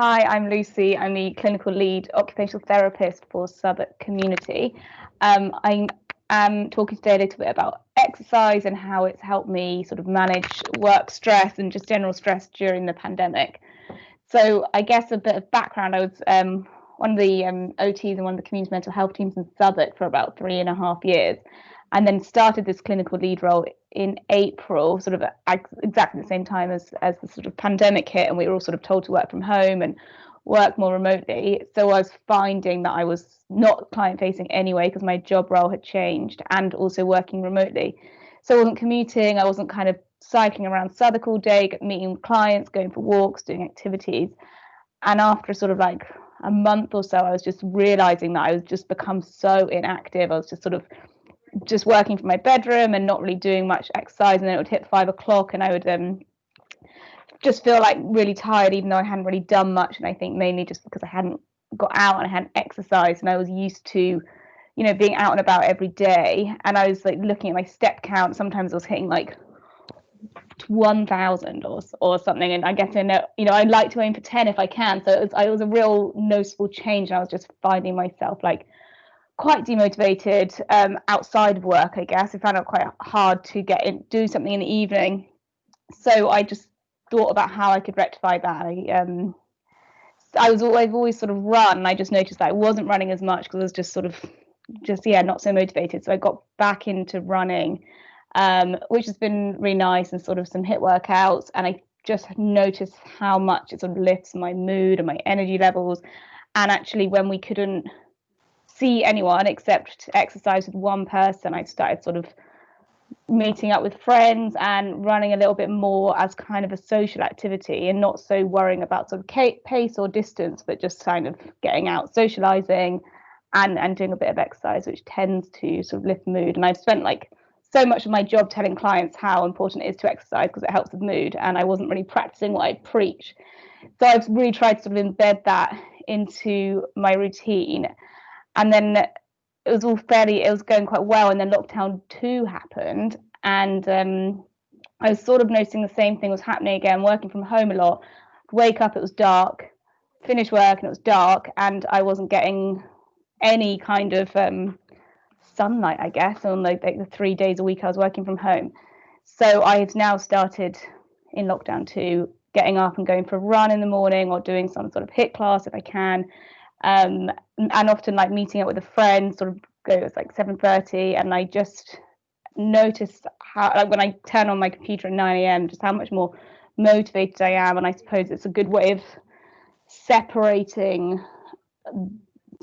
Hi, I'm Lucy. I'm the clinical lead occupational therapist for Southwark Community. I am talking today a little bit about exercise and how it's helped me sort of manage work stress and just general stress during the pandemic. So I guess a bit of background, I was one of the OTs and one of the community mental health teams in Southwark for about 3.5 years, and then started this clinical lead role in April, sort of at exactly the same time as the sort of pandemic hit, and we were all sort of told to work from home and work more remotely. So I was finding that I was not client facing anyway because my job role had changed, and also working remotely. So I wasn't commuting, I wasn't kind of cycling around Southwark all day, meeting clients, going for walks, doing activities. And after sort of like a month or so, I was just realizing that I was just become so inactive. I was just sort of just working from my bedroom and not really doing much exercise. And then it would hit 5 o'clock and I would just feel like really tired, even though I hadn't really done much. And I think mainly just because I hadn't got out and I hadn't exercised, and I was used to, being out and about every day. And I was like looking at my step count. Sometimes I was hitting like 1,000 or something, and I get in I'd like to aim for 10 if I can. So it was a real noticeable change, and I was just finding myself like quite demotivated outside of work. I guess I found it quite hard to do something in the evening. So I just thought about how I could rectify that. I've always sort of run, and I just noticed that I wasn't running as much because I was just not so motivated. So I got back into running, which has been really nice, and sort of some HIIT workouts. And I just noticed how much it sort of lifts my mood and my energy levels. And actually, when we couldn't see anyone except exercise with one person, I started sort of meeting up with friends and running a little bit more as kind of a social activity, and not so worrying about sort of pace or distance, but just kind of getting out, socializing, and doing a bit of exercise, which tends to sort of lift mood. And I've spent like so much of my job telling clients how important it is to exercise because it helps with mood, and I wasn't really practicing what I preach. So I've really tried to sort of embed that into my routine. And then it was going quite well, and then lockdown 2 happened, and I was sort of noticing the same thing was happening again, working from home a lot. Wake up, it was dark, finish work and it was dark, and I wasn't getting any kind of sunlight, I guess, on like the 3 days a week I was working from home. So I had now started in lockdown 2 getting up and going for a run in the morning, or doing some sort of HIIT class if I can, and often like meeting up with a friend, sort of go, it's like 7:30, and I just noticed how, like, when I turn on my computer at 9 a.m, just how much more motivated I am. And I suppose it's a good way of separating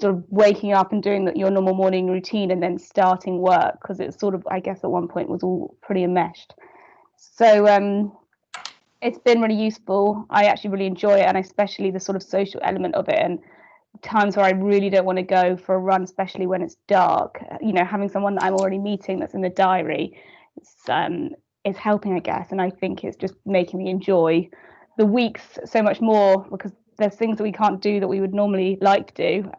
sort of waking up and doing your normal morning routine and then starting work, because it's sort of, I guess at one point was all pretty enmeshed. So it's been really useful. I actually really enjoy it, and especially the sort of social element of it, and times where I really don't want to go for a run, especially when it's dark, having someone that I'm already meeting that's in the diary, is helping, I guess. And I think it's just making me enjoy the weeks so much more, because there's things that we can't do that we would normally like to do.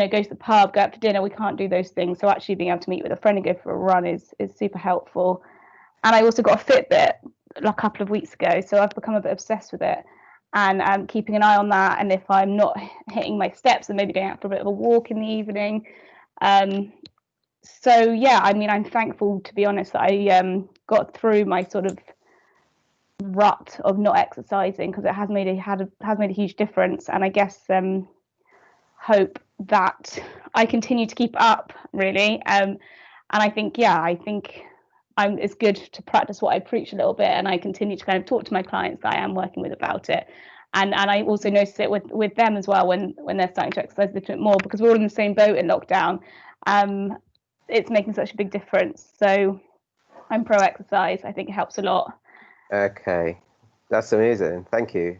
Go to the pub, go out for dinner, we can't do those things. So actually being able to meet with a friend and go for a run is super helpful. And I also got a Fitbit a couple of weeks ago, so I've become a bit obsessed with it, and I'm keeping an eye on that. And if I'm not hitting my steps, then maybe going out for a bit of a walk in the evening. So yeah, I mean, I'm thankful, to be honest, that I got through my sort of rut of not exercising, because it has made a huge difference. And I guess hope that I continue to keep up, really. And I think it's good to practice what I preach a little bit, and I continue to kind of talk to my clients that I am working with about it. And I also notice it with them as well when they're starting to exercise a little bit more, because we're all in the same boat in lockdown. It's making such a big difference. So I'm pro exercise. I think it helps a lot. Okay, that's amazing. Thank you.